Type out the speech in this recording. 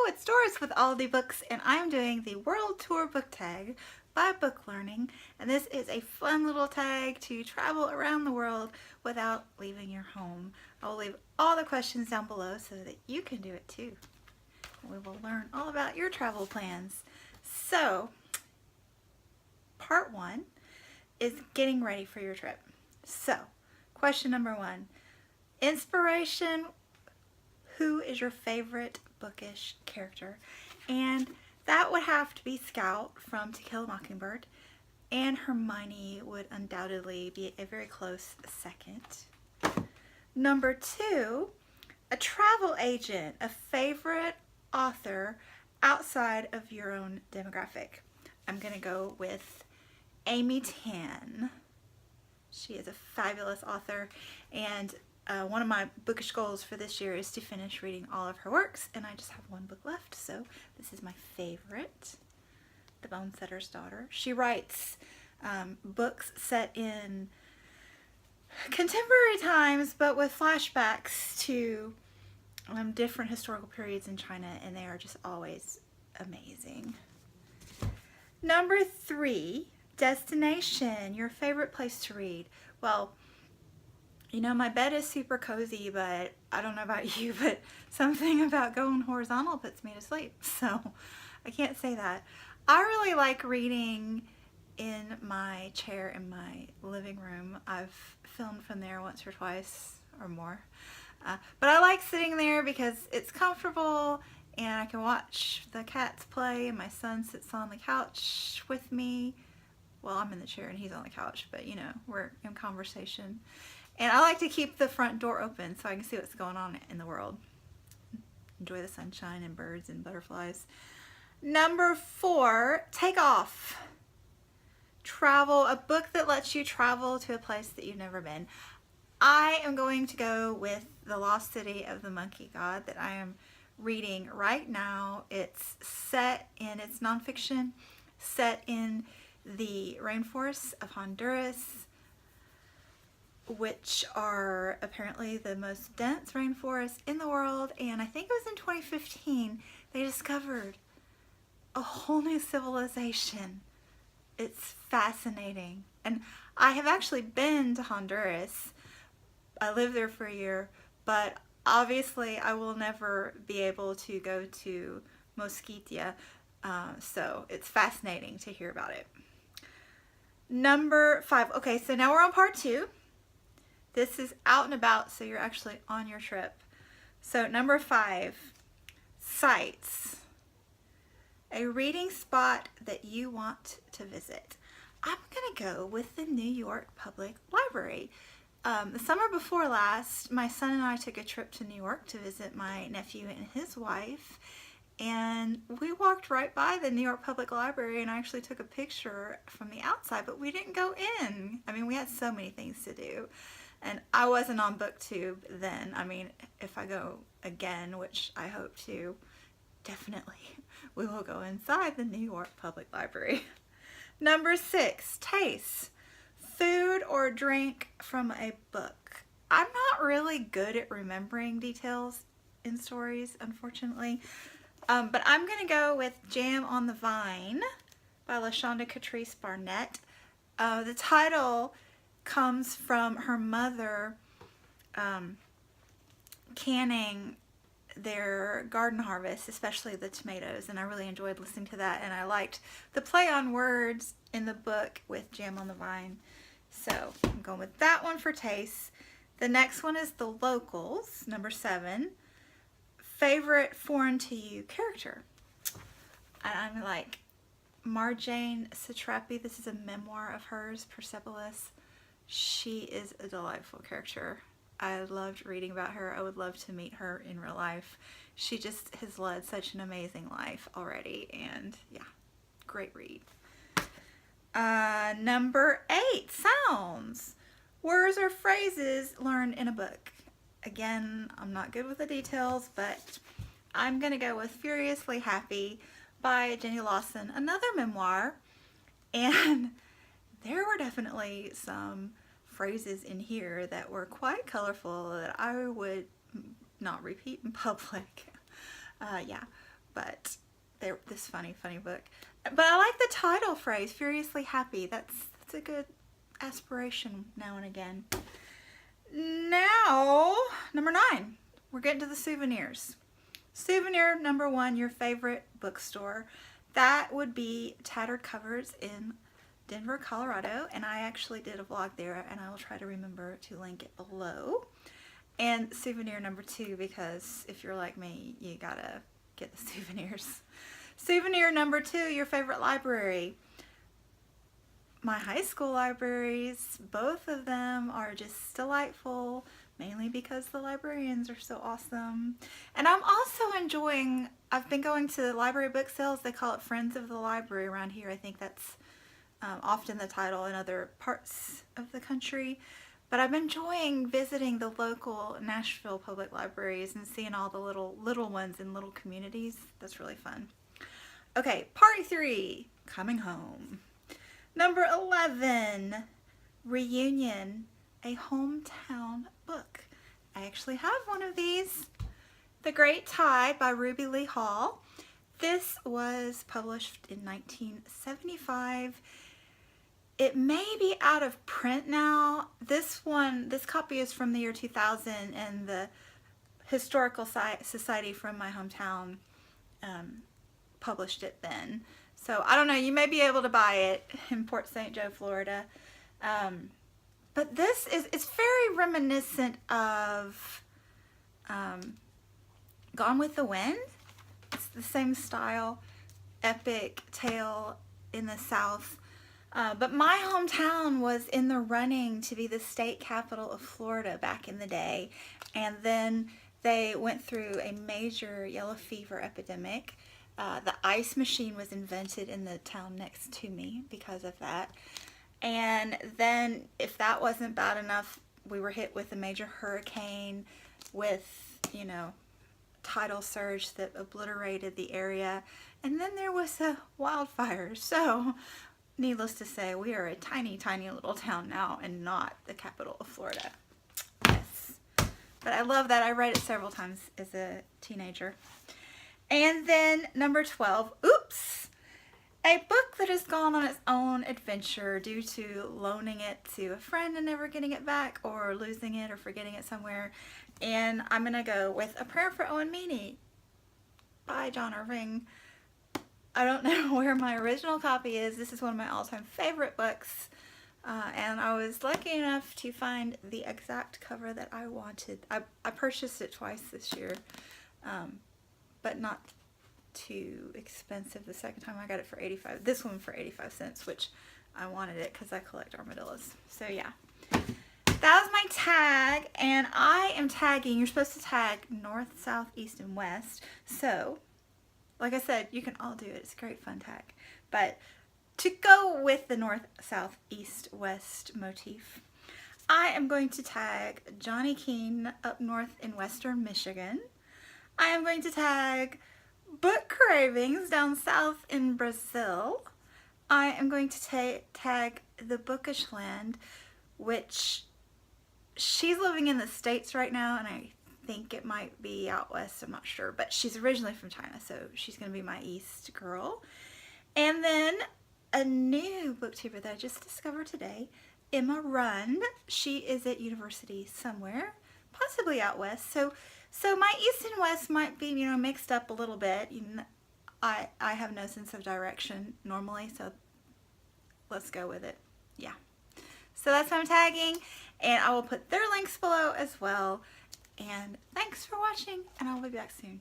it's Doris with All the Books, and I'm doing the World Tour book tag by Book Learning, and this is a fun little tag to travel around the world without leaving your home. I will leave all the questions down below so that you can do it too. We will learn all about your travel plans. So, part one is getting ready for your trip. So, question number one, inspiration. Who is your favorite Bookish character? And that would have to be Scout from To Kill a Mockingbird, and Hermione would undoubtedly be a very close second. Number two, a travel agent, a favorite author outside of your own demographic. I'm gonna go with Amy Tan. She is a fabulous author, and one of my bookish goals for this year is to finish reading all of her works, and I just have one book left, so this is my favorite, The Bonesetter's Daughter. She writes books set in contemporary times, but with flashbacks to different historical periods in China, and they are just always amazing. Number three, destination, your favorite place to read. Well, you know, my bed is super cozy, but I don't know about you, but something about going horizontal puts me to sleep, so I can't say that. I really like reading in my chair in my living room. I've filmed from there once or twice or more, but I like sitting there because it's comfortable and I can watch the cats play, and my son sits on the couch with me. Well, I'm in the chair and he's on the couch, but you know, we're in conversation. And I like to keep the front door open so I can see what's going on in the world. Enjoy the sunshine and birds and butterflies. Number four, take off. Travel, a book that lets you travel to a place that you've never been. I am going to go with The Lost City of the Monkey God that I am reading right now. It's nonfiction, set in the rainforests of Honduras, which are apparently the most dense rainforest in the world, and I think it was in 2015 they discovered a whole new civilization. It's fascinating, and I have actually been to Honduras. I lived there for a year, but obviously I will never be able to go to Mosquitia, so it's fascinating to hear about it. Number five, okay, so now we're on part two. This is out and about, so you're actually on your trip. So number five, sites. A reading spot that you want to visit. I'm gonna go with the New York Public Library. The summer before last, my son and I took a trip to New York to visit my nephew and his wife, and we walked right by the New York Public Library, and I actually took a picture from the outside, but we didn't go in. I mean, we had so many things to do. And I wasn't on BookTube then. I mean, if I go again, which I hope to, definitely, we will go inside the New York Public Library. Number six, taste. Food or drink from a book. I'm not really good at remembering details in stories, unfortunately. But I'm going to go with Jam on the Vine by LaShonda Catrice Barnett. The title comes from her mother canning their garden harvest, especially the tomatoes, and I really enjoyed listening to that, and I liked the play on words in the book with Jam on the Vine. So I'm going with that one for taste. The next one is The Locals, number seven. Favorite foreign to you character. And I'm like Marjane Satrapi. This is a memoir of hers, Persepolis. She is a delightful character. I loved reading about her. I would love to meet her in real life. She just has led such an amazing life already, and yeah, great read. Number eight, sounds. Words or phrases learned in a book. Again, I'm not good with the details, but I'm gonna go with Furiously Happy by Jenny Lawson, another memoir, and there were definitely some phrases in here that were quite colorful that I would not repeat in public. Yeah, but they're this funny book. But I like the title phrase, Furiously Happy. That's a good aspiration now and again. Now, number 9. We're getting to the souvenirs. Souvenir number 1, your favorite bookstore. That would be Tattered Covers in Denver, Colorado. And I actually did a vlog there, and I will try to remember to link it below. And Souvenir number 2, because if you're like me, you gotta get the souvenirs. Souvenir number 2, your favorite library. My high school libraries, both of them are just delightful, mainly because the librarians are so awesome. And I'm also enjoying, I've been going to library book sales. They call it Friends of the Library around here. I think that's often the title in other parts of the country. But I've been enjoying visiting the local Nashville public libraries and seeing all the little ones in little communities. That's really fun. Okay, part 3, coming home. Number 11, Reunion, a hometown book. I actually have one of these. The Great Tide by Ruby Lee Hall. This was published in 1975. It may be out of print now. This copy is from the year 2000, and the Historical Society from my hometown published it then. So I don't know, you may be able to buy it in Port St. Joe, Florida. But this it's very reminiscent of Gone with the Wind. It's the same style, epic tale in the South. But my hometown was in the running to be the state capital of Florida back in the day. And then they went through a major yellow fever epidemic. The ice machine was invented in the town next to me because of that. And then if that wasn't bad enough, we were hit with a major hurricane with, you know, tidal surge that obliterated the area. And then there was a wildfire. So needless to say, we are a tiny, tiny little town now and not the capital of Florida. Yes. But I love that. I read it several times as a teenager. And then number 12, oops, a book that has gone on its own adventure due to loaning it to a friend and never getting it back, or losing it or forgetting it somewhere. And I'm going to go with A Prayer for Owen Meany by John Irving. I don't know where my original copy is. This is one of my all-time favorite books. And I was lucky enough to find the exact cover that I wanted. I purchased it twice this year. But not too expensive the second time. I got it for 85. This one for 85 cents, which I wanted it because I collect armadillos. So yeah, that was my tag, and I am tagging. You're supposed to tag north, south, east, and west. So, like I said, you can all do it. It's a great fun tag. But to go with the north, south, east, west motif, I am going to tag Jonny Keene up north in western Michigan. I am going to tag Book Cravings down south in Brazil. I am going to tag the Bookish land, which she's living in the States right now, and I think it might be out west, I'm not sure, but she's originally from China, so she's going to be my East girl. And then a new booktuber that I just discovered today, Emma Rund. She is at university somewhere, possibly out west, so my east and west might be, you know, mixed up a little bit. I have no sense of direction normally, so let's go with it. Yeah. So that's what I'm tagging, and I will put their links below as well. And thanks for watching, and I'll be back soon.